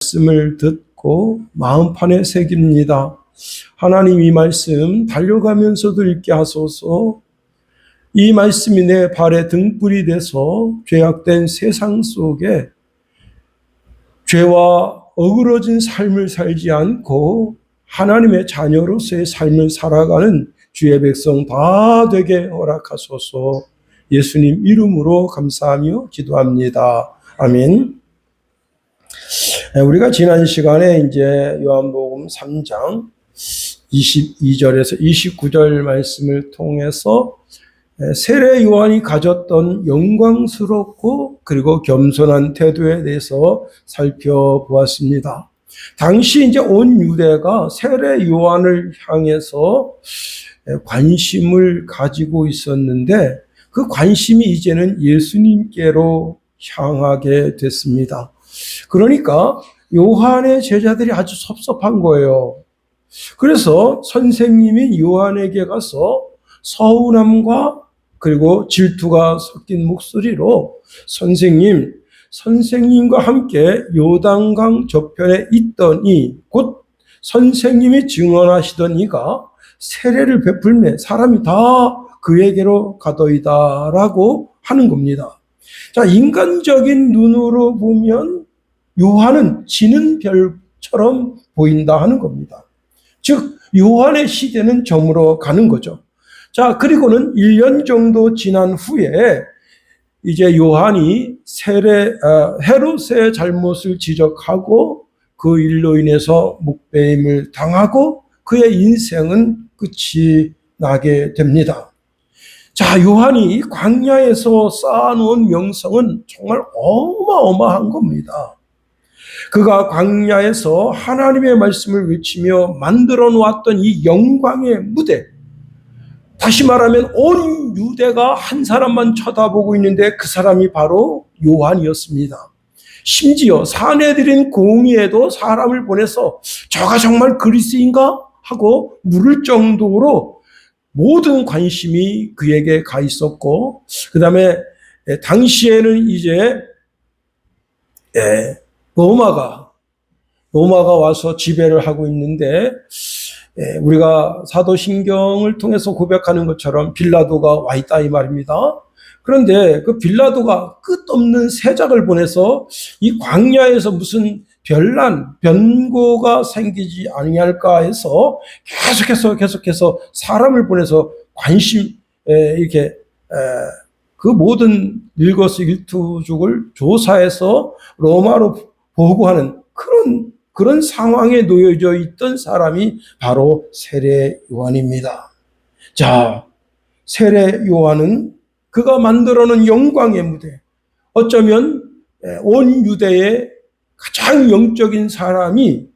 말씀을 듣고 마음판에 새깁니다. 하나님, 이 말씀 달려가면서도 읽게 하소서. 이 말씀이 내 발의 등불이 돼서 죄악된 세상 속에 죄와 어그러진 삶을 살지 않고 하나님의 자녀로서의 삶을 살아가는 주의 백성 다 되게 허락하소서. 예수님 이름으로 감사하며 기도합니다. 아멘. 우리가 지난 시간에 이제 요한복음 3장 22절에서 29절 말씀을 통해서 세례 요한이 가졌던 영광스럽고 그리고 겸손한 태도에 대해서 살펴보았습니다. 당시 이제 온 유대가 세례 요한을 향해서 관심을 가지고 있었는데 그 관심이 이제는 예수님께로 향하게 됐습니다. 그러니까 요한의 제자들이 아주 섭섭한 거예요. 그래서 선생님이 요한에게 가서 서운함과 그리고 질투가 섞인 목소리로 선생님과 함께 요단강 저편에 있더니 곧 선생님이 증언하시던 이가 세례를 베풀매 사람이 다 그에게로 가더이다 라고 하는 겁니다. 자, 인간적인 눈으로 보면 요한은 지는 별처럼 보인다 하는 겁니다. 즉 요한의 시대는 저물어 가는 거죠. 자, 그리고는 1년 정도 지난 후에 이제 요한이 헤롯의 잘못을 지적하고 그 일로 인해서 묵배임을 당하고 그의 인생은 끝이 나게 됩니다. 자, 요한이 광야에서 쌓아놓은 명성은 정말 어마어마한 겁니다. 그가 광야에서 하나님의 말씀을 외치며 만들어 놓았던 이 영광의 무대, 다시 말하면 온 유대가 한 사람만 쳐다보고 있는데 그 사람이 바로 요한이었습니다. 심지어 사내들인 공의에도 사람을 보내서 저가 정말 그리스도인가 하고 물을 정도로 모든 관심이 그에게 가 있었고, 그 다음에 당시에는 이제 로마가 와서 지배를 하고 있는데, 우리가 사도신경을 통해서 고백하는 것처럼 빌라도가 와 있다 이 말입니다. 그런데 그 빌라도가 끝없는 세작을 보내서 이 광야에서 무슨 변고가 생기지 아니할까 해서 계속해서 사람을 보내서 이렇게 그 모든 일거수일투족을 조사해서 로마로 보고하는 그런 상황에 놓여져 있던 사람이 바로 세례 요한입니다. 자, 세례 요한은 그가 만들어 놓은 영광의 무대, 어쩌면 온 유대의 가장 영적인 사람이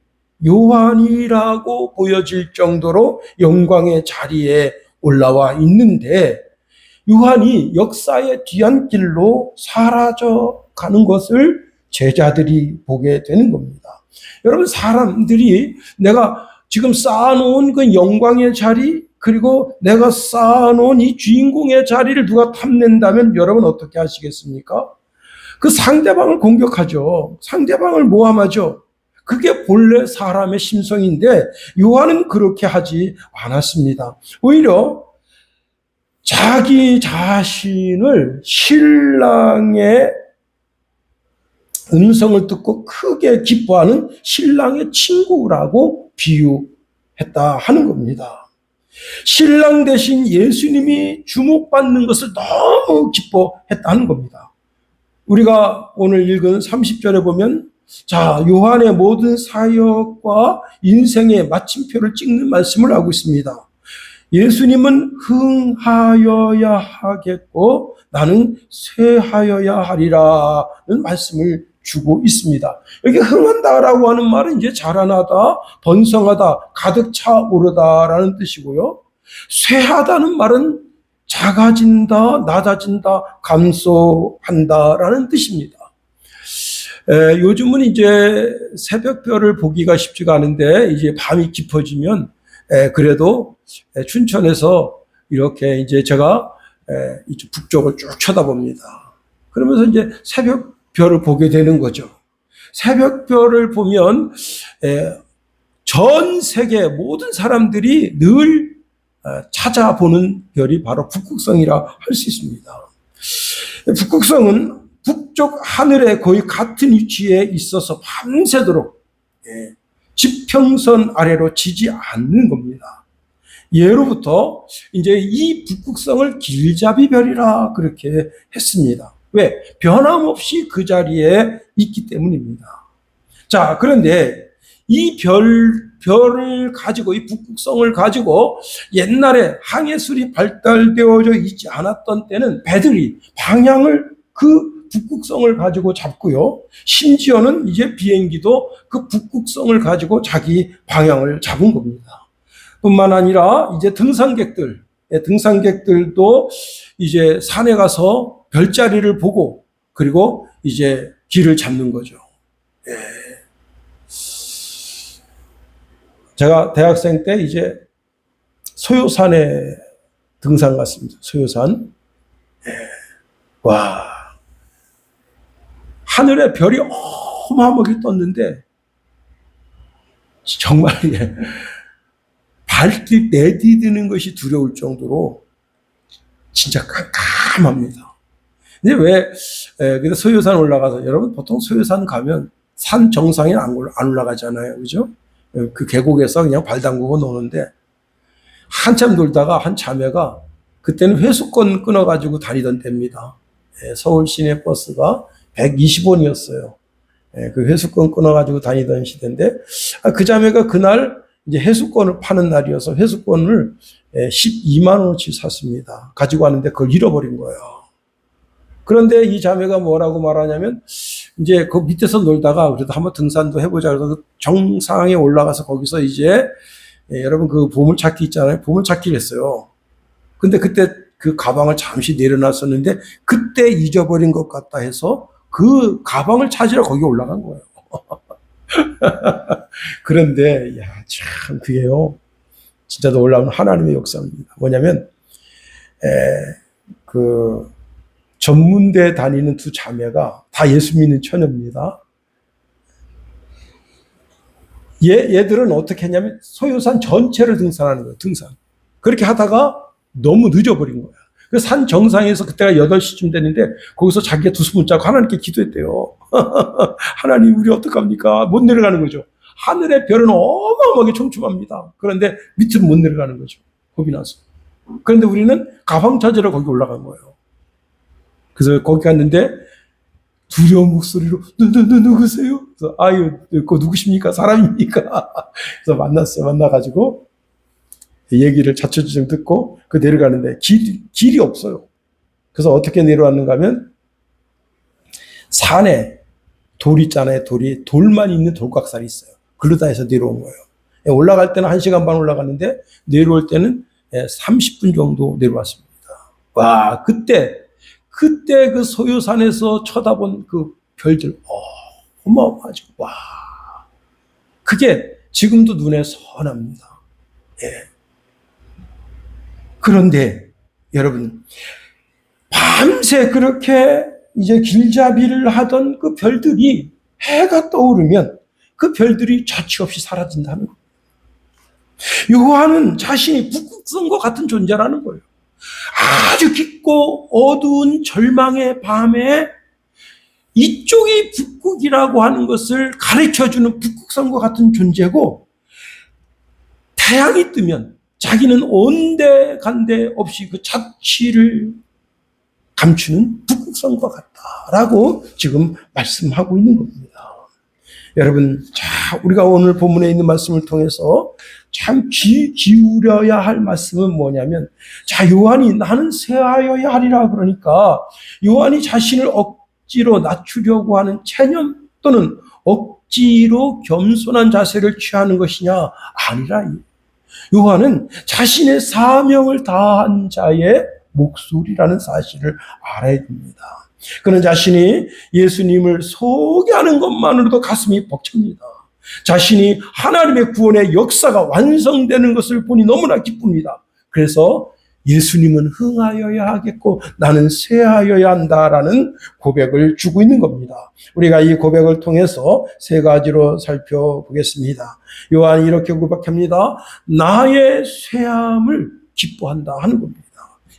요한이라고 보여질 정도로 영광의 자리에 올라와 있는데, 요한이 역사의 뒤안길로 사라져 가는 것을 제자들이 보게 되는 겁니다. 여러분, 사람들이 내가 지금 쌓아놓은 그 영광의 자리, 그리고 내가 쌓아놓은 이 주인공의 자리를 누가 탐낸다면 여러분 어떻게 하시겠습니까? 그 상대방을 공격하죠. 상대방을 모함하죠. 그게 본래 사람의 심성인데 요한은 그렇게 하지 않았습니다. 오히려 자기 자신을 신랑의 음성을 듣고 크게 기뻐하는 신랑의 친구라고 비유했다 하는 겁니다. 신랑 대신 예수님이 주목받는 것을 너무 기뻐했다는 겁니다. 우리가 오늘 읽은 30절에 보면, 자, 요한의 모든 사역과 인생의 마침표를 찍는 말씀을 하고 있습니다. 예수님은 흥하여야 하겠고 나는 쇠하여야 하리라는 말씀을 주고 있습니다. 여기 흥한다라고 하는 말은 이제 자라나다, 번성하다, 가득 차오르다라는 뜻이고요. 쇠하다는 말은 작아진다, 낮아진다, 감소한다라는 뜻입니다. 요즘은 이제 새벽별을 보기가 쉽지가 않은데 이제 밤이 깊어지면 그래도 춘천에서 이렇게 이제 제가 이쪽 북쪽을 쭉 쳐다봅니다. 그러면서 이제 새벽별을 보게 되는 거죠. 새벽별을 보면 전 세계 모든 사람들이 늘 찾아보는 별이 바로 북극성이라 할 수 있습니다. 북극성은 북쪽 하늘에 거의 같은 위치에 있어서 밤새도록 지평선 아래로 지지 않는 겁니다. 예로부터 이제 이 북극성을 길잡이별이라 그렇게 했습니다. 왜? 변함없이 그 자리에 있기 때문입니다. 자, 그런데 이 별을 가지고, 이 북극성을 가지고 옛날에 항해술이 발달되어져 있지 않았던 때는 배들이 방향을 그 북극성을 가지고 잡고요. 심지어는 이제 비행기도 그 북극성을 가지고 자기 방향을 잡은 겁니다. 뿐만 아니라 이제 등산객들도 이제 산에 가서 별자리를 보고 그리고 이제 길을 잡는 거죠. 제가 대학생 때 이제 소요산에 등산 갔습니다. 소요산. 와. 하늘에 별이 어마어마하게 떴는데 정말 발길 내디디는 것이 두려울 정도로 진짜 깜깜합니다. 근데 그래서 소요산 올라가서, 여러분 보통 소요산 가면 산 정상에 안 올라가잖아요. 그죠? 그 계곡에서 그냥 발 담그고 노는데 한참 돌다가 한 자매가, 그때는 회수권 끊어가지고 다니던 때입니다. 서울 시내 버스가 120원이었어요. 그 회수권 끊어가지고 다니던 시대인데, 그 자매가 그날 이제 회수권을 파는 날이어서 회수권을 12만 원어치 샀습니다. 가지고 왔는데 그걸 잃어버린 거예요. 그런데 이 자매가 뭐라고 말하냐면, 이제 그 밑에서 놀다가 그래도 한번 등산도 해보자 그래서 정상에 올라가서 거기서 이제 여러분 그 보물찾기 있잖아요. 보물찾기를 했어요. 근데 그때 그 가방을 잠시 내려놨었는데 그때 잊어버린 것 같다 해서 그 가방을 찾으러 거기 올라간 거예요. 그런데 참 그게요, 진짜 놀라운 하나님의 역사입니다. 뭐냐면 그 전문대 다니는 두 자매가 다 예수 믿는 처녀입니다. 얘들은 어떻게 했냐면 소요산 전체를 등산하는 거예요. 등산. 그렇게 하다가 너무 늦어버린 거야. 그 산 정상에서 그때가 8시쯤 됐는데 거기서 자기가 두 손 붙잡고 하나님께 기도했대요. 하나님, 우리 어떡합니까? 못 내려가는 거죠. 하늘의 별은 어마어마하게 촘촘합니다. 그런데 밑으로 못 내려가는 거죠. 겁이 나서. 그런데 우리는 가방 찾으러 거기 올라간 거예요. 그래서 거기 갔는데 두려운 목소리로 누구세요? 그래서 아유, 그 누구십니까? 사람입니까? 그래서 만나가지고 얘기를 자초지종 듣고 그 내려가는데 길이 없어요. 그래서 어떻게 내려왔는가 하면 산에 돌 있잖아요. 돌만 있는 돌각살이 있어요. 글로다 해서 내려온 거예요. 올라갈 때는 1시간 반 올라갔는데 내려올 때는 30분 정도 내려왔습니다. 와, 그때 그 소요산에서 쳐다본 그 별들 어마어마하죠. 와, 그게 지금도 눈에 선합니다. 그런데 여러분, 밤새 그렇게 이제 길잡이를 하던 그 별들이 해가 떠오르면 그 별들이 자취 없이 사라진다는 거예요. 요한은 자신이 북극성과 같은 존재라는 거예요. 아주 깊고 어두운 절망의 밤에 이쪽이 북극이라고 하는 것을 가르쳐주는 북극성과 같은 존재고, 태양이 뜨면 자기는 온데간데 없이 그 자취를 감추는 북극성과 같다라고 지금 말씀하고 있는 겁니다. 여러분, 자, 우리가 오늘 본문에 있는 말씀을 통해서 참 귀 기울여야 할 말씀은 뭐냐면, 자, 요한이 나는 쇠하여야 하리라 그러니까 요한이 자신을 억지로 낮추려고 하는 체념 또는 억지로 겸손한 자세를 취하는 것이냐? 아니라, 요한은 자신의 사명을 다한 자의 목소리라는 사실을 알아야 됩니다. 그는 자신이 예수님을 소개하는 것만으로도 가슴이 벅찹니다. 자신이 하나님의 구원의 역사가 완성되는 것을 보니 너무나 기쁩니다. 그래서 예수님은 흥하여야 하겠고 나는 쇠하여야 한다라는 고백을 주고 있는 겁니다. 우리가 이 고백을 통해서 세 가지로 살펴보겠습니다. 요한이 이렇게 고백합니다. 나의 쇠함을 기뻐한다 하는 겁니다.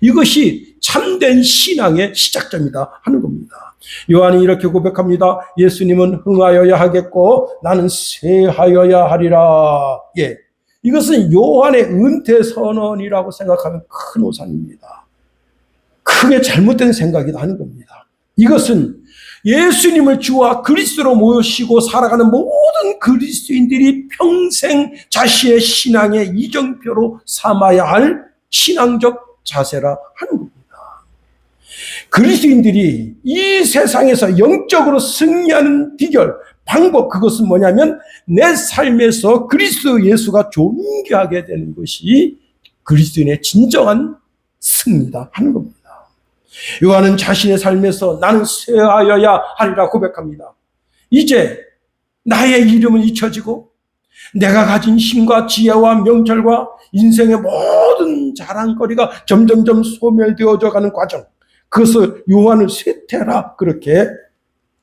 이것이 참된 신앙의 시작점이다 하는 겁니다. 요한이 이렇게 고백합니다. 예수님은 흥하여야 하겠고 나는 쇠하여야 하리라. 예. 이것은 요한의 은퇴 선언이라고 생각하면 큰 오산입니다. 크게 잘못된 생각이다 하는 겁니다. 이것은 예수님을 주와 그리스도로 모시고 살아가는 모든 그리스도인들이 평생 자신의 신앙의 이정표로 삼아야 할 신앙적 자세라 하는 겁니다. 그리스도인들이 이 세상에서 영적으로 승리하는 비결, 방법, 그것은 뭐냐면 내 삶에서 그리스도 예수가 존귀하게 되는 것이 그리스도인의 진정한 승리다 하는 겁니다. 요한은 자신의 삶에서 나는 쇠하여야 하리라 고백합니다. 이제 나의 이름은 잊혀지고 내가 가진 힘과 지혜와 명철과 인생의 모든 자랑거리가 점점점 소멸되어져 가는 과정, 그것을 요한은 쇠퇴라 그렇게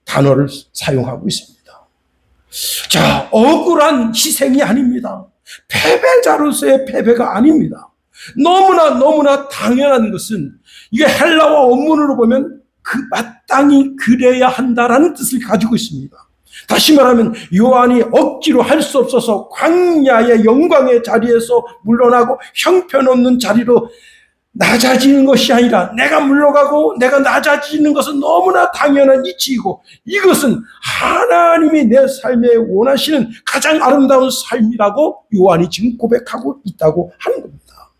단어를 사용하고 있습니다. 자, 억울한 희생이 아닙니다. 패배자로서의 패배가 아닙니다. 너무나 당연한 것은 이게 헬라어 원문으로 보면 마땅히 그래야 한다라는 뜻을 가지고 있습니다. 다시 말하면 요한이 억지로 할 수 없어서 광야의 영광의 자리에서 물러나고 형편없는 자리로 낮아지는 것이 아니라 내가 물러가고 내가 낮아지는 것은 너무나 당연한 이치이고 이것은 하나님이 내 삶에 원하시는 가장 아름다운 삶이라고 요한이 지금 고백하고 있다고 하는 겁니다.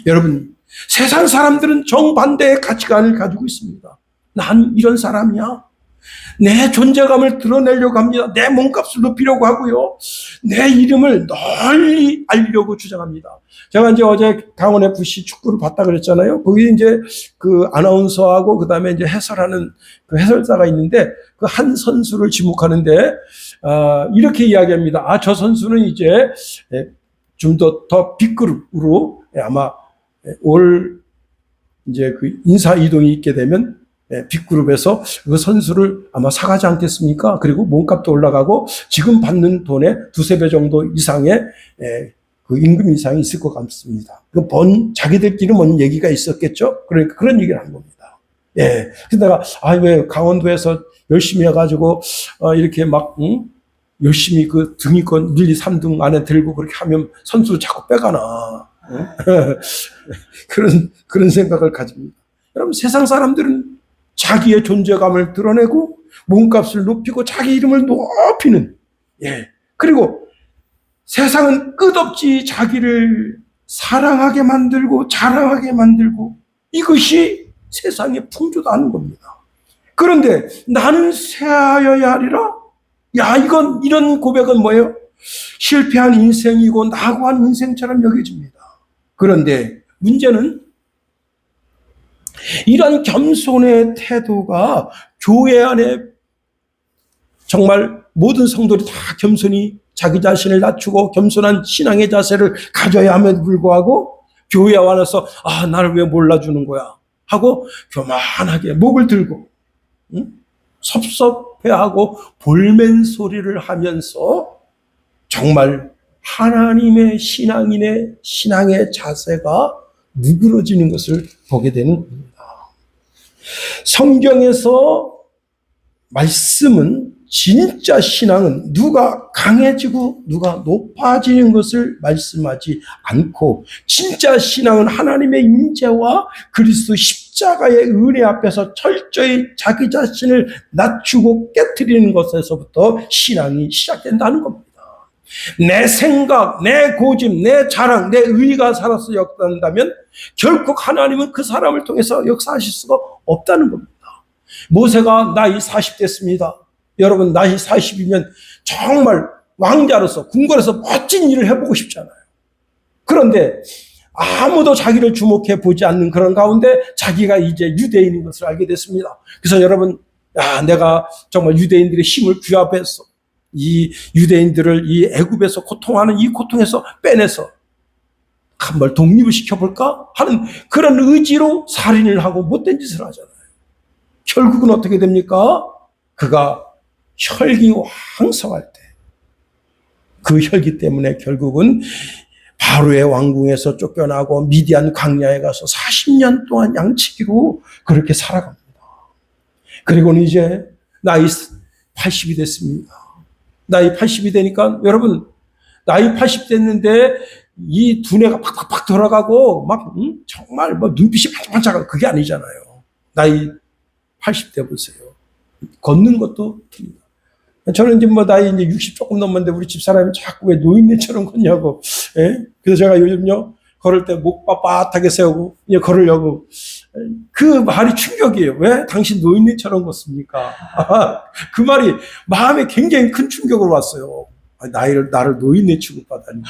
여러분, 세상 사람들은 정반대의 가치관을 가지고 있습니다. 난 이런 사람이야. 내 존재감을 드러내려고 합니다. 내 몸값을 높이려고 하고요. 내 이름을 널리 알려고 주장합니다. 제가 이제 어제 강원 FC 축구를 봤다 그랬잖아요. 거기 이제 그 아나운서하고 그 다음에 이제 해설하는 그 해설사가 있는데 그 한 선수를 지목하는데, 이렇게 이야기합니다. 저 선수는 이제 좀 더 B그룹으로 아마 올 이제 그 인사 이동이 있게 되면 B그룹에서 그 선수를 아마 사가지 않겠습니까? 그리고 몸값도 올라가고 지금 받는 돈의 두세 배 정도 이상의 그 임금 이상이 있을 것 같습니다. 그 자기들끼리 뭔 얘기가 있었겠죠? 그러니까 그런 얘기를 한 겁니다. 예. 근데 내가, 왜 강원도에서 열심히 해가지고, 이렇게 막, 열심히 그 등위권 1, 2, 3등 안에 들고 그렇게 하면 선수를 자꾸 빼가나. 그런 생각을 가집니다. 여러분, 세상 사람들은 자기의 존재감을 드러내고 몸값을 높이고 자기 이름을 높이는, 그리고 세상은 끝없이 자기를 사랑하게 만들고 자랑하게 만들고 이것이 세상의 풍조다는 겁니다. 그런데 나는 쇠하여야 하리라? 이런 고백은 뭐예요? 실패한 인생이고 낙오한 인생처럼 여겨집니다. 그런데 문제는 이런 겸손의 태도가 교회 안에 정말 모든 성도들이 다 겸손히 자기 자신을 낮추고 겸손한 신앙의 자세를 가져야 함에도 불구하고 교회에 와서 나를 왜 몰라주는 거야 하고 교만하게 목을 들고 섭섭해하고 볼멘 소리를 하면서 정말 하나님의 신앙인의 신앙의 자세가 누그러지는 것을 보게 되는 겁니다. 성경에서 말씀은 진짜 신앙은 누가 강해지고 누가 높아지는 것을 말씀하지 않고 진짜 신앙은 하나님의 임재와 그리스도 십자가의 은혜 앞에서 철저히 자기 자신을 낮추고 깨트리는 것에서부터 신앙이 시작된다는 겁니다. 내 생각, 내 고집, 내 자랑, 내 의의가 살아서 역사한다면 결국 하나님은 그 사람을 통해서 역사하실 수가 없다는 겁니다. 모세가 나이 40됐습니다. 여러분, 나이 40이면 정말 왕자로서 궁궐에서 멋진 일을 해보고 싶잖아요. 그런데 아무도 자기를 주목해 보지 않는 그런 가운데 자기가 이제 유대인인 것을 알게 됐습니다. 그래서 여러분, 내가 정말 유대인들의 힘을 규합해서 이 유대인들을 이 애굽에서 고통하는 이 고통에서 빼내서 한번 독립을 시켜볼까 하는 그런 의지로 살인을 하고 못된 짓을 하잖아요. 결국은 어떻게 됩니까? 그가 혈기 왕성할 때 그 혈기 때문에 결국은 바로의 왕궁에서 쫓겨나고 미디안 광야에 가서 40년 동안 양치기로 그렇게 살아갑니다. 그리고는 이제 나이 80이 됐습니다. 나이 80이 되니까 여러분 나이 80 됐는데 이 두뇌가 팍팍팍 돌아가고 막 정말 뭐 눈빛이 반짝반짝하고 그게 아니잖아요. 나이 80대 보세요. 걷는 것도 틀립니다. 저는 이제 뭐 나이 이제 60 조금 넘었는데 우리 집사람이 자꾸 왜 노인네처럼 걷냐고. 예? 그래서 제가 요즘요 걸을 때 목 빳빳하게 세우고 이제 걸으려고. 그 말이 충격이에요. 왜 당신 노인네처럼 걷습니까? 그 말이 마음에 굉장히 큰 충격으로 왔어요. 나를 노인네 취급하다니.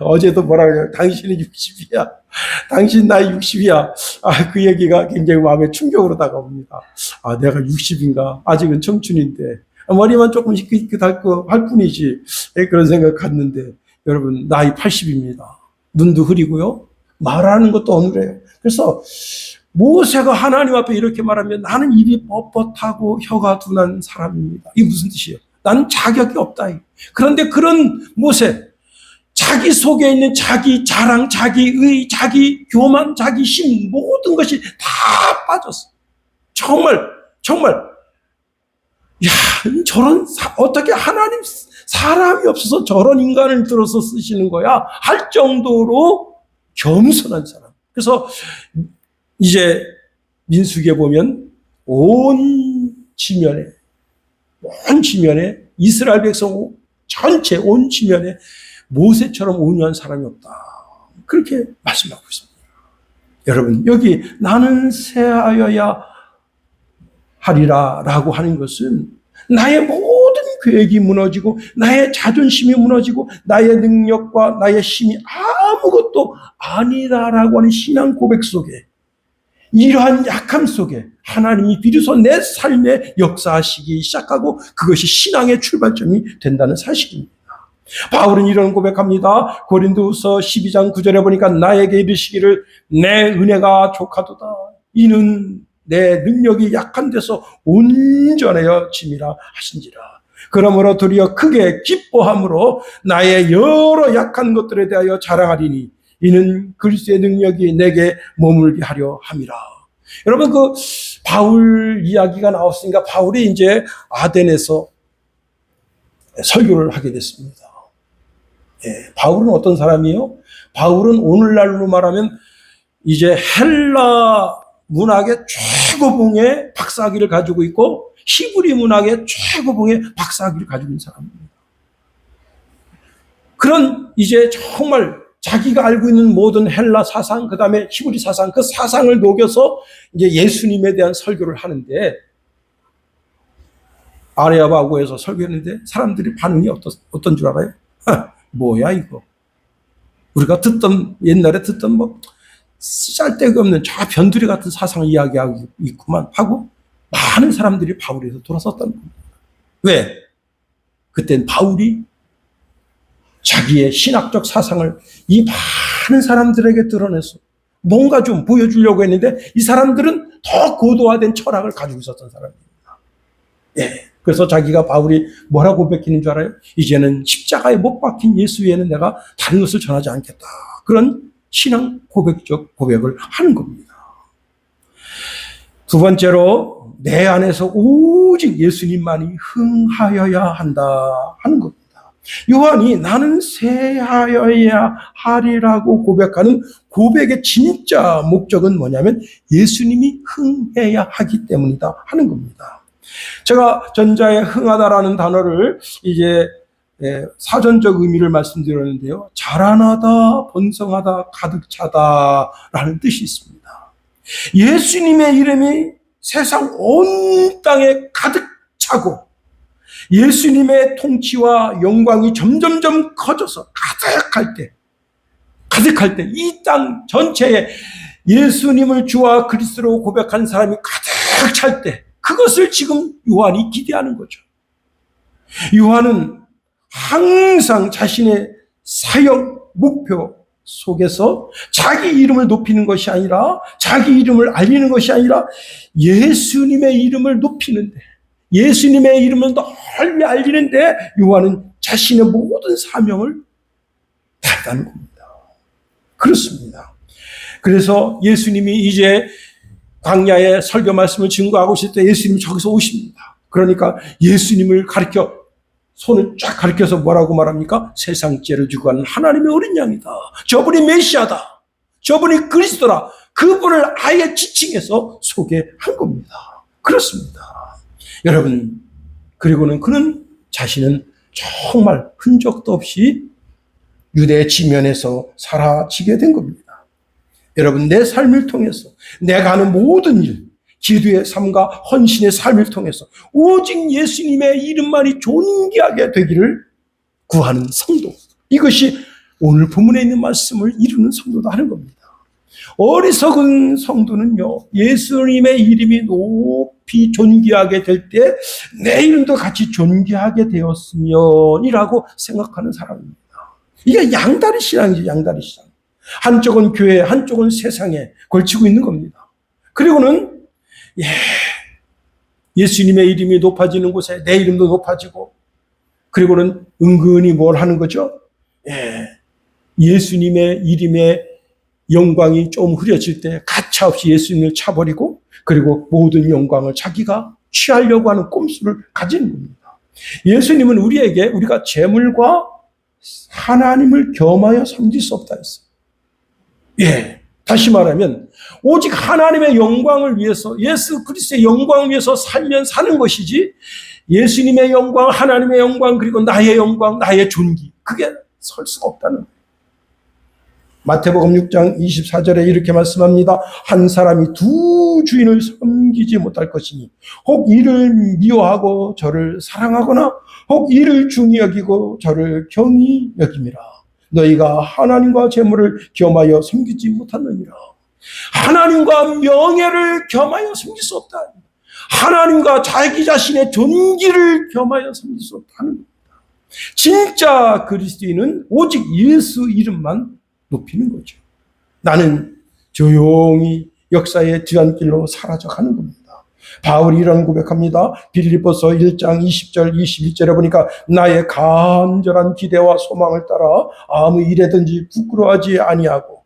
어제도 뭐라 그래요? 당신은 60이야. 당신 나이 60이야. 그 얘기가 굉장히 마음에 충격으로 다가옵니다. 내가 60인가? 아직은 청춘인데. 머리만 조금 희끗희끗할 뿐이지. 그런 생각 갖는데, 여러분, 나이 80입니다. 눈도 흐리고요. 말하는 것도 어눌해요. 그래서, 모세가 하나님 앞에 이렇게 말하면 나는 입이 뻣뻣하고 혀가 둔한 사람입니다. 이게 무슨 뜻이에요? 나는 자격이 없다. 그런데 그런 모세, 자기 속에 있는 자기 자랑, 자기 의, 자기 교만, 자기 힘 모든 것이 다 빠졌어. 정말 어떻게 하나님 사람이 없어서 저런 인간을 들어서 쓰시는 거야? 할 정도로 겸손한 사람. 그래서 이제 민수기에 보면 온 지면에 이스라엘 백성 전체 온 지면에 모세처럼 온유한 사람이 없다. 그렇게 말씀하고 있습니다. 여러분, 여기 나는 쇠하여야 하리라 라고 하는 것은 나의 모든 계획이 무너지고 나의 자존심이 무너지고 나의 능력과 나의 힘이 아무것도 아니다라고 하는 신앙 고백 속에 이러한 약함 속에 하나님이 비로소 내 삶에 역사하시기 시작하고 그것이 신앙의 출발점이 된다는 사실입니다. 바울은 이런 고백합니다. 고린도후서 12장 9절에 보니까 나에게 이르시기를 내 은혜가 족하도다. 이는 내 능력이 약한 데서 온전하여 짐이라 하신지라. 그러므로 도리어 크게 기뻐함으로 나의 여러 약한 것들에 대하여 자랑하리니 이는 그리스도의 능력이 내게 머물게 하려 함이라. 여러분 그 바울 이야기가 나왔으니까 바울이 이제 아덴에서 설교를 하게 됐습니다. 바울은 어떤 사람이에요? 바울은 오늘날로 말하면 이제 헬라 문학의 최고봉의 박사학위를 가지고 있고 히브리 문학의 최고봉의 박사학위를 가지고 있는 사람입니다. 그런 이제 정말 자기가 알고 있는 모든 헬라 사상, 그 다음에 히브리 사상, 그 사상을 녹여서 이제 예수님에 대한 설교를 하는데 아레아바고에서 설교했는데 사람들이 반응이 어떤 줄 알아요? 뭐야 이거? 우리가 옛날에 듣던 뭐 쓸데가 없는 저 변두리 같은 사상을 이야기하고 있구만 하고 많은 사람들이 바울에서 돌아섰다는 겁니다. 왜? 그땐 바울이 자기의 신학적 사상을 이 많은 사람들에게 드러내서 뭔가 좀 보여주려고 했는데 이 사람들은 더 고도화된 철학을 가지고 있었던 사람입니다. 그래서 자기가 바울이 뭐라고 고백하는 줄 알아요? 이제는 십자가에 못 박힌 예수 외에는 내가 다른 것을 전하지 않겠다. 그런 신앙 고백적 고백을 하는 겁니다. 두 번째로 내 안에서 오직 예수님만이 흥하여야 한다 하는 겁니다. 요한이 나는 쇠하여야 하리라고 고백하는 고백의 진짜 목적은 뭐냐면 예수님이 흥해야 하기 때문이다 하는 겁니다. 제가 전자에 흥하다라는 단어를 이제 사전적 의미를 말씀드렸는데요. 자라나다, 번성하다, 가득 차다라는 뜻이 있습니다. 예수님의 이름이 세상 온 땅에 가득 차고 예수님의 통치와 영광이 점점점 커져서 가득할 때 이 땅 전체에 예수님을 주와 그리스도로 고백한 사람이 가득 찰 때 그것을 지금 요한이 기대하는 거죠. 요한은 항상 자신의 사역 목표 속에서 자기 이름을 높이는 것이 아니라, 자기 이름을 알리는 것이 아니라 예수님의 이름을 높이는데, 예수님의 이름을 널리 알리는데 요한은 자신의 모든 사명을 다했다는 겁니다. 그렇습니다. 그래서 예수님이 이제 광야의 설교 말씀을 증거하고 있을 때 예수님이 저기서 오십니다. 그러니까 예수님을 손을 쫙 가리켜서 뭐라고 말합니까? 세상 죄를 지고 가는 하나님의 어린 양이다. 저분이 메시아다. 저분이 그리스도라. 그분을 아예 지칭해서 소개한 겁니다. 그렇습니다. 여러분, 그리고는 그는 자신은 정말 흔적도 없이 유대 지면에서 사라지게 된 겁니다. 여러분, 내 삶을 통해서 내가 하는 모든 일, 기도의 삶과 헌신의 삶을 통해서 오직 예수님의 이름만이 존귀하게 되기를 구하는 성도, 이것이 오늘 본문에 있는 말씀을 이루는 성도다 하는 겁니다. 어리석은 성도는요, 예수님의 이름이 높이 존귀하게 될 때 내 이름도 같이 존귀하게 되었으면이라고 생각하는 사람입니다. 이게 양다리 신앙이죠. 양다리 신앙. 한쪽은 교회, 한쪽은 세상에 걸치고 있는 겁니다. 그리고는 예수님의 이름이 높아지는 곳에 내 이름도 높아지고, 그리고는 은근히 뭘 하는 거죠? 예수님의 이름의 영광이 좀 흐려질 때 가차없이 예수님을 차버리고, 그리고 모든 영광을 자기가 취하려고 하는 꼼수를 가지는 겁니다. 예수님은 우리에게 우리가 재물과 하나님을 겸하여 섬길 수 없다 했어요. 다시 말하면 오직 하나님의 영광을 위해서, 예수 그리스도의 영광을 위해서 살면 사는 것이지, 예수님의 영광, 하나님의 영광, 그리고 나의 영광, 나의 존귀, 그게 설 수가 없다는 거예요. 마태복음 6장 24절에 이렇게 말씀합니다. 한 사람이 두 주인을 섬기지 못할 것이니 혹 이를 미워하고 저를 사랑하거나 혹 이를 중히 여기고 저를 경히 여김이라. 너희가 하나님과 재물을 겸하여 섬기지 못하느니라. 하나님과 명예를 겸하여 섬길 수 없다. 하나님과 자기 자신의 존귀를 겸하여 섬길 수 없다는 겁니다. 진짜 그리스도인은 오직 예수 이름만 높이는 거죠. 나는 조용히 역사의 뒤안길로 사라져가는 겁니다. 바울이 이런 고백합니다. 빌립보서 1장 20절 21절에 보니까 나의 간절한 기대와 소망을 따라 아무 일에든지 부끄러워하지 아니하고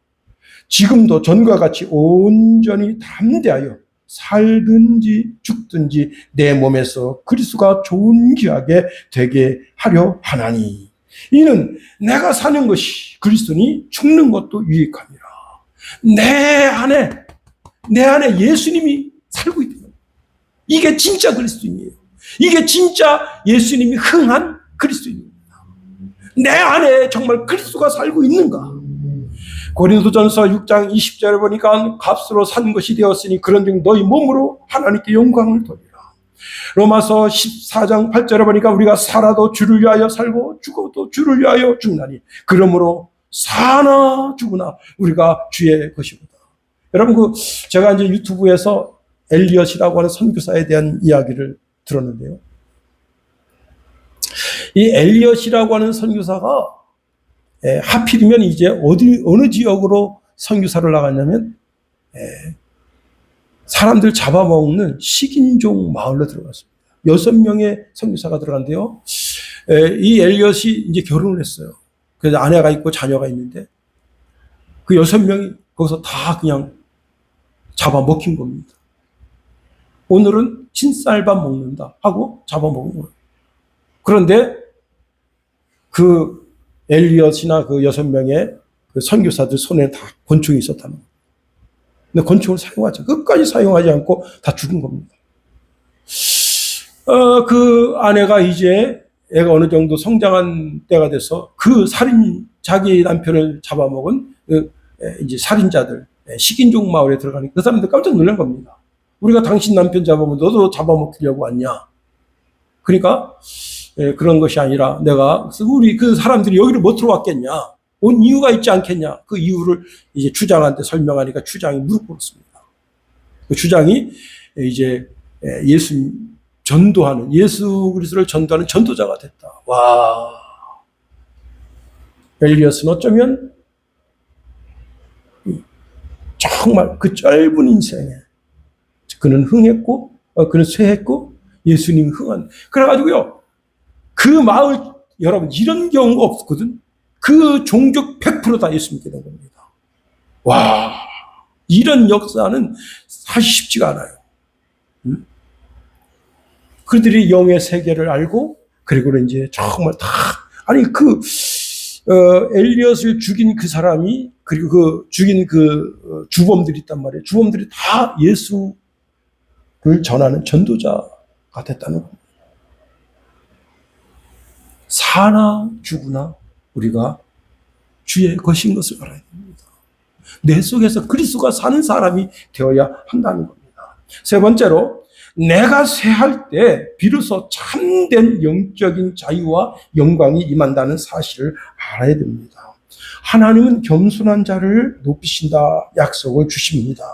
지금도 전과 같이 온전히 담대하여 살든지 죽든지 내 몸에서 그리스도가 존귀하게 되게 하려 하나니 이는 내가 사는 것이 그리스도니 죽는 것도 유익함이라. 내 안에 예수님이 살고 있다. 이게 진짜 그리스도인이에요. 이게 진짜 예수님이 흥한 그리스도인입니다. 내 안에 정말 그리스도가 살고 있는가? 고린도전서 6장 20절에 보니까 값으로 산 것이 되었으니 그런즉 너희 몸으로 하나님께 영광을 돌리라. 로마서 14장 8절에 보니까 우리가 살아도 주를 위하여 살고 죽어도 주를 위하여 죽나니 그러므로 사나 죽으나 우리가 주의 것이로다. 여러분, 제가 이제 유튜브에서 엘리엇이라고 하는 선교사에 대한 이야기를 들었는데요. 이 엘리엇이라고 하는 선교사가 하필이면 이제 어느 지역으로 선교사를 나갔냐면 사람들 잡아먹는 식인종 마을로 들어갔습니다. 6명의 선교사가 들어간대요. 이 엘리엇이 이제 결혼을 했어요. 그래서 아내가 있고 자녀가 있는데 그 6명이 거기서 다 그냥 잡아먹힌 겁니다. 오늘은 흰쌀밥 먹는다 하고 잡아먹은 거예요. 그런데 그 엘리엇이나 그 6명의 그 선교사들 손에 다 권총이 있었다는 거예요. 근데 권총을 끝까지 사용하지 않고 다 죽은 겁니다. 그 아내가 이제 애가 어느 정도 성장한 때가 돼서 그 자기 남편을 잡아먹은 이제 살인자들, 식인종 마을에 들어가니까 그 사람들 깜짝 놀란 겁니다. 우리가 당신 남편 잡아먹으면 너도 잡아먹히려고 왔냐? 그러니까 그런 것이 아니라 우리 그 사람들이 여기를 못 들어왔겠냐? 온 이유가 있지 않겠냐? 그 이유를 이제 주장한테 설명하니까 주장이 무릎 꿇었습니다. 그 주장이 이제 예수 그리스도를 전도하는 전도자가 됐다. 와. 엘리엇은 어쩌면 정말 그 짧은 인생에 그는 흥했고, 그는 쇠했고, 예수님 흥한. 그래가지고요, 그 마을, 여러분, 이런 경우가 없거든. 그 종족 100% 다 예수 믿게 된 겁니다. 와, 이런 역사는 사실 쉽지가 않아요. 그들이 영의 세계를 알고, 그리고 이제 정말 다, 아니, 엘리엇을 죽인 그 사람이, 그리고 죽인 주범들이 있단 말이에요. 주범들이 다 예수를 전하는 전도자가 됐다는 겁니다. 사나 죽으나 우리가 주의 것인 것을 알아야 됩니다. 내 속에서 그리스도가 사는 사람이 되어야 한다는 겁니다. 세 번째로, 내가 쇠할 때 비로소 참된 영적인 자유와 영광이 임한다는 사실을 알아야 됩니다. 하나님은 겸손한 자를 높이신다 약속을 주십니다.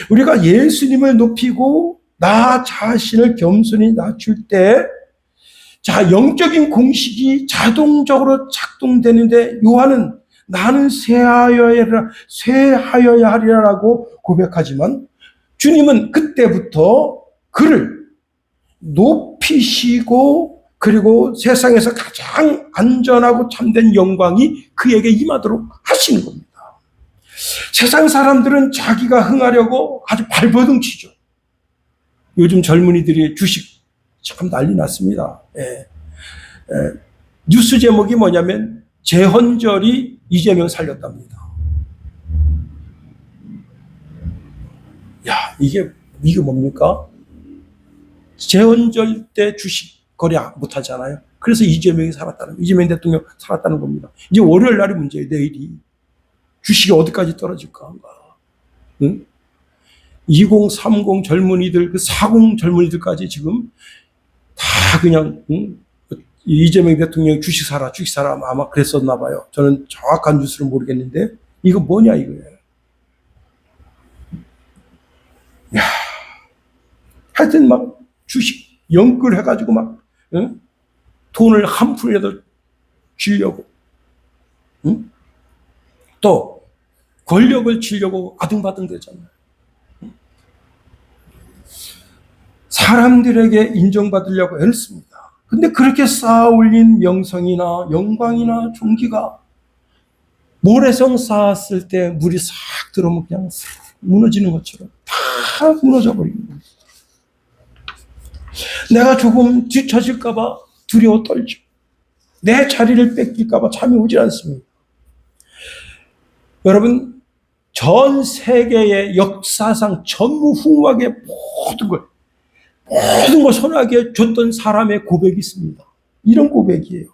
우리가 예수님을 높이고 나 자신을 겸손히 낮출 때, 자, 영적인 공식이 자동적으로 작동되는데, 요한은 나는 쇠하여야 하리라라고 고백하지만, 주님은 그때부터 그를 높이시고, 그리고 세상에서 가장 안전하고 참된 영광이 그에게 임하도록 하시는 겁니다. 세상 사람들은 자기가 흥하려고 아주 발버둥치죠. 요즘 젊은이들이 주식 참 난리 났습니다. 뉴스 제목이 뭐냐면 재헌절이 이재명 살렸답니다. 야, 이게 뭡니까? 재헌절 때 주식 거래 못 하잖아요. 그래서 이재명 대통령 살았다는 겁니다. 이제 월요일 날이 문제예요. 내일이. 주식이 어디까지 떨어질까? 응? 20, 30 젊은이들, 40 젊은이들까지 지금 다 그냥, 이재명 대통령 주식 사라 아마 그랬었나 봐요. 저는 정확한 뉴스를 모르겠는데, 이거 뭐냐 이거예요. 야, 하여튼 막 주식 연끌해가지고 막, 돈을 한 푼이라도 쥐려고, 또 권력을 쥐려고 아등바등 되잖아요. 사람들에게 인정받으려고 애를 씁니다. 근데 그렇게 쌓아 올린 명성이나 영광이나 존귀가 모래성 쌓았을 때 물이 싹 들어오면 그냥 싹 무너지는 것처럼 다 무너져 버립니다. 내가 조금 뒤처질까봐 두려워 떨죠. 내 자리를 뺏길까봐 잠이 오질 않습니다. 여러분, 전 세계의 역사상 전무후무하게 모든 걸 선하게 줬던 사람의 고백이 있습니다. 이런 고백이에요.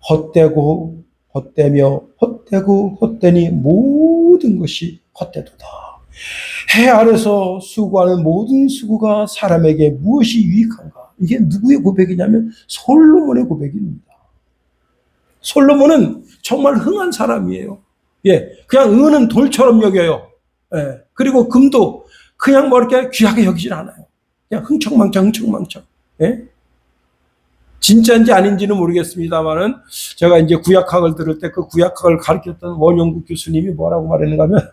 헛되고 헛되며 헛되고 헛되니 모든 것이 헛되도다. 해 아래서 수고하는 모든 수고가 사람에게 무엇이 유익한가? 이게 누구의 고백이냐면 솔로몬의 고백입니다. 솔로몬은 정말 흥한 사람이에요. 그냥 은은 돌처럼 여겨요. 그리고 금도 그냥 뭐 이렇게 귀하게 여기질 않아요. 그냥 흥청망청. 진짜인지 아닌지는 모르겠습니다만은, 제가 이제 구약학을 들을 때 그 구약학을 가르쳤던 원영국 교수님이 뭐라고 말했는가 하면,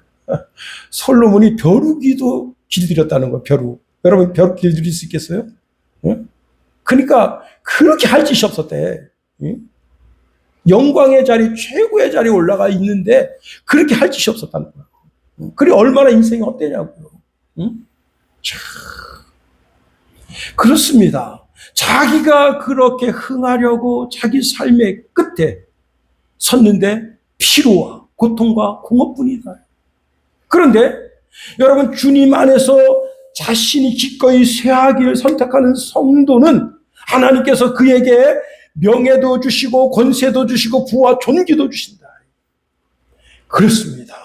솔로몬이 벼룩이도 길들였다는 거예요, 벼룩. 여러분, 벼룩 길들일 수 있겠어요? 그러니까, 그렇게 할 짓이 없었대. 영광의 자리, 최고의 자리에 올라가 있는데, 그렇게 할 짓이 없었다는 거예요. 그래, 얼마나 인생이 헛되냐고요. 참. 그렇습니다. 자기가 그렇게 흥하려고 자기 삶의 끝에 섰는데 피로와 고통과 공허뿐이다. 그런데 여러분, 주님 안에서 자신이 기꺼이 쇠하기를 선택하는 성도는 하나님께서 그에게 명예도 주시고 권세도 주시고 부와 존귀도 주신다. 그렇습니다.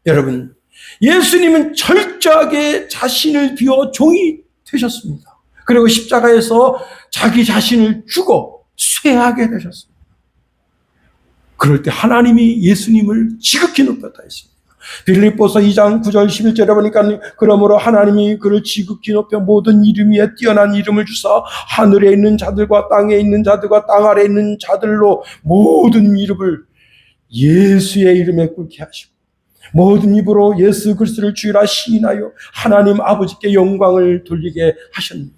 여러분, 예수님은 철저하게 자신을 비워 종이 되셨습니다. 그리고 십자가에서 자기 자신을 주고 쇠하게 되셨습니다. 그럴 때 하나님이 예수님을 지극히 높였다 했습니다. 빌립보서 2장 9절 11절에 보니까, 그러므로 하나님이 그를 지극히 높여 모든 이름 위에 뛰어난 이름을 주사 하늘에 있는 자들과 땅에 있는 자들과 땅 아래에 있는 자들로 모든 이름을 예수의 이름에 꿇게 하시고 모든 입으로 예수 그리스도를 주라 시인하여 하나님 아버지께 영광을 돌리게 하셨느니라.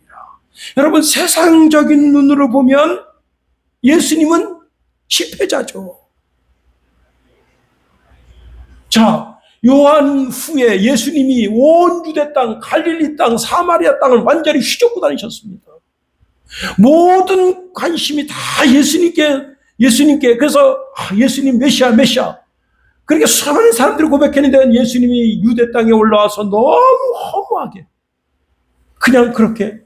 여러분, 세상적인 눈으로 보면 예수님은 실패자죠. 자, 요한 후에 예수님이 온 유대 땅, 갈릴리 땅, 사마리아 땅을 완전히 휘젓고 다니셨습니다. 모든 관심이 다 예수님께 그래서 예수님 메시아. 그렇게 수많은 사람들이 고백했는데 예수님이 유대 땅에 올라와서 너무 허무하게 그냥 그렇게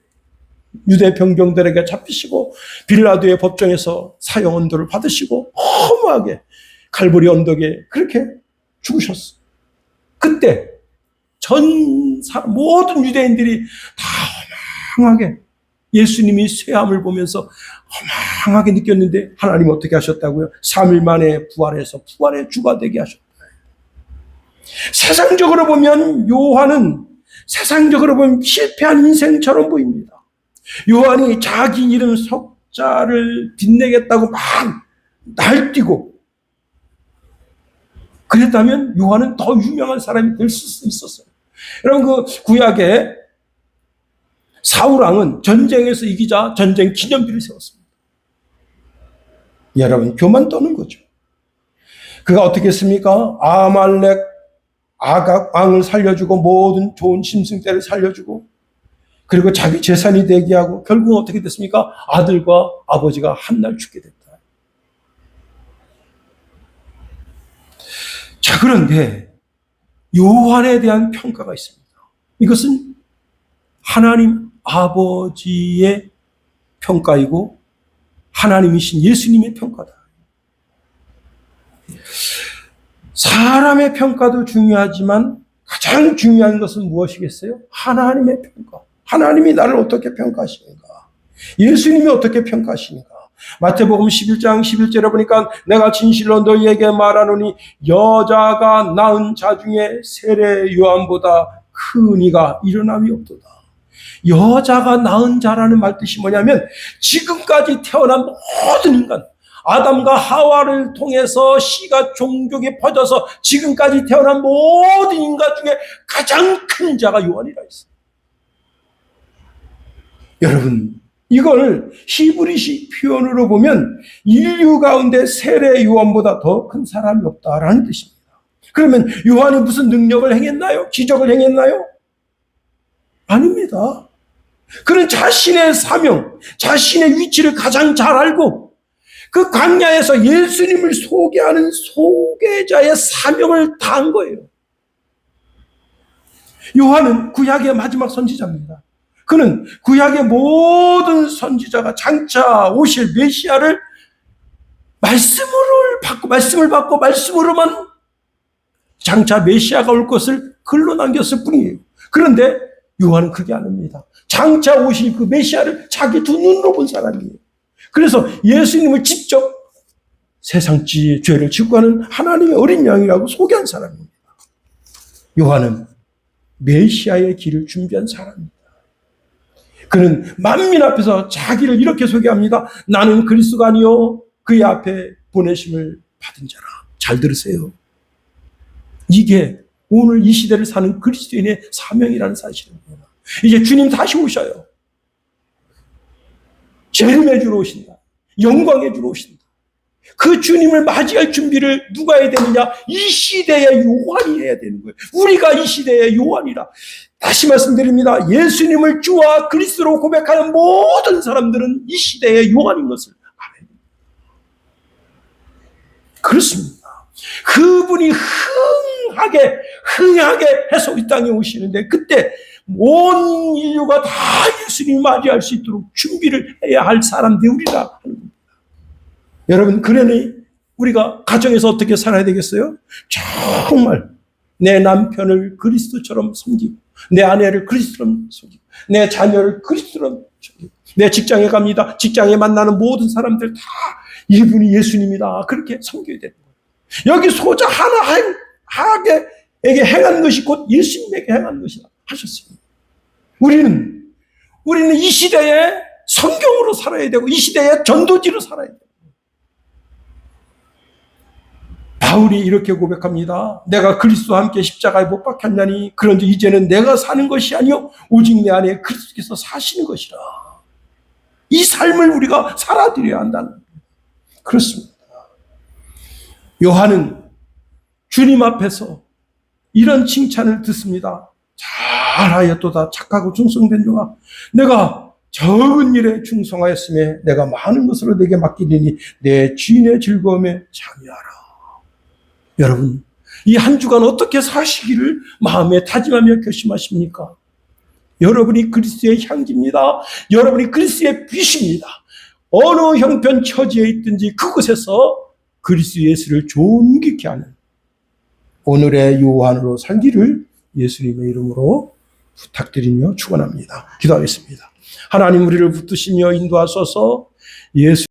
유대 병병들에게 잡히시고 빌라도의 법정에서 사형 언도를 받으시고 허무하게 갈보리 언덕에 그렇게 죽으셨어. 그때 모든 유대인들이 다 허망하게 예수님이 쇠함을 보면서 허망하게 느꼈는데 하나님 어떻게 하셨다고요? 3일 만에 부활해서 부활의 주가 되게 하셨다. 세상적으로 보면 요한은 실패한 인생처럼 보입니다. 요한이 자기 이름 석자를 빛내겠다고 막 날뛰고 그랬다면 요한은 더 유명한 사람이 될 수 있었어요. 여러분, 그 구약에 사울왕은 전쟁에서 이기자 전쟁 기념비를 세웠습니다. 여러분, 교만 떠는 거죠. 그가 어떻게 했습니까? 아말렉 아각 왕을 살려주고 모든 좋은 짐승떼를 살려주고 그리고 자기 재산이 되게 하고 결국은 어떻게 됐습니까? 아들과 아버지가 한날 죽게 됐다. 자, 그런데 요한에 대한 평가가 있습니다. 이것은 하나님 아버지의 평가이고 하나님이신 예수님의 평가다. 사람의 평가도 중요하지만 가장 중요한 것은 무엇이겠어요? 하나님의 평가. 하나님이 나를 어떻게 평가하시는가? 예수님이 어떻게 평가하시는가? 마태복음 11장 11절에 보니까 내가 진실로 너희에게 말하노니 여자가 낳은 자 중에 세례 요한보다 큰 이가 일어남이 없도다. 여자가 낳은 자라는 말 뜻이 뭐냐면 지금까지 태어난 모든 인간, 아담과 하와를 통해서 씨가 종족에 퍼져서 지금까지 태어난 모든 인간 중에 가장 큰 자가 요한이라 했어요. 여러분, 이걸 히브리식 표현으로 보면 인류 가운데 세례 요한보다 더 큰 사람이 없다라는 뜻입니다. 그러면 요한이 무슨 능력을 행했나요? 기적을 행했나요? 아닙니다. 그는 자신의 사명, 자신의 위치를 가장 잘 알고 그 광야에서 예수님을 소개하는 소개자의 사명을 다한 거예요. 요한은 구약의 마지막 선지자입니다. 그는 구약의 모든 선지자가 장차 오실 메시아를 말씀을 받고 말씀으로만 장차 메시아가 올 것을 글로 남겼을 뿐이에요. 그런데 요한은 그게 아닙니다. 장차 오실 그 메시아를 자기 두 눈으로 본 사람이에요. 그래서 예수님을 직접 세상 죄를 짓고 하는 하나님의 어린 양이라고 소개한 사람입니다. 요한은 메시아의 길을 준비한 사람입니다. 그는 만민 앞에서 자기를 이렇게 소개합니다. 나는 그리스도가 아니요 그의 앞에 보내심을 받은 자라. 잘 들으세요. 이게 오늘 이 시대를 사는 그리스도인의 사명이라는 사실입니다. 이제 주님 다시 오셔요. 재림해 주러 오신다. 영광해 주러 오신다. 그 주님을 맞이할 준비를 누가 해야 되느냐? 이 시대의 요한이 해야 되는 거예요. 우리가 이 시대의 요한이라. 다시 말씀드립니다. 예수님을 주와 그리스도로 고백하는 모든 사람들은 이 시대의 요한인 것을 알아요. 그렇습니다. 그분이 흥하게 해서 이 땅에 오시는데 그때 온 인류가 다 예수님을 맞이할 수 있도록 준비를 해야 할 사람들이 우리라 하는 겁니다. 여러분, 그러니 우리가 가정에서 어떻게 살아야 되겠어요? 정말 내 남편을 그리스도처럼 섬기고 내 아내를 그리스도처럼 섬기고 내 자녀를 그리스도처럼 섬기고 내 직장에 갑니다. 직장에 만나는 모든 사람들 다 이분이 예수님이다. 그렇게 섬겨야 되는 거예요. 여기 소자 하나에게 행한 것이 곧 예수님에게 행한 것이다 하셨습니다. 우리는 이 시대에 성경으로 살아야 되고 이 시대에 전도지로 살아야 돼요. 바울이 이렇게 고백합니다. 내가 그리스도와 함께 십자가에 못 박혔나니 그런데 이제는 내가 사는 것이 아니요 오직 내 안에 그리스도께서 사시는 것이라. 이 삶을 우리가 살아드려야 한다는 겁니다. 그렇습니다. 요한은 주님 앞에서 이런 칭찬을 듣습니다. 잘하였도다 착하고 충성된 종아, 내가 적은 일에 충성하였으며 내가 많은 것으로 내게 맡기리니 내 주인의 즐거움에 참여하라. 여러분, 이 한 주간 어떻게 사시기를 마음에 다짐하며 결심하십니까? 여러분이 그리스도의 향기입니다. 여러분이 그리스도의 빛입니다. 어느 형편 처지에 있든지 그곳에서 그리스도 예수를 존귀케 하는 오늘의 요한으로 살기를 예수님의 이름으로 부탁드리며 축원합니다. 기도하겠습니다. 하나님, 우리를 붙드시며 인도하소서. 예수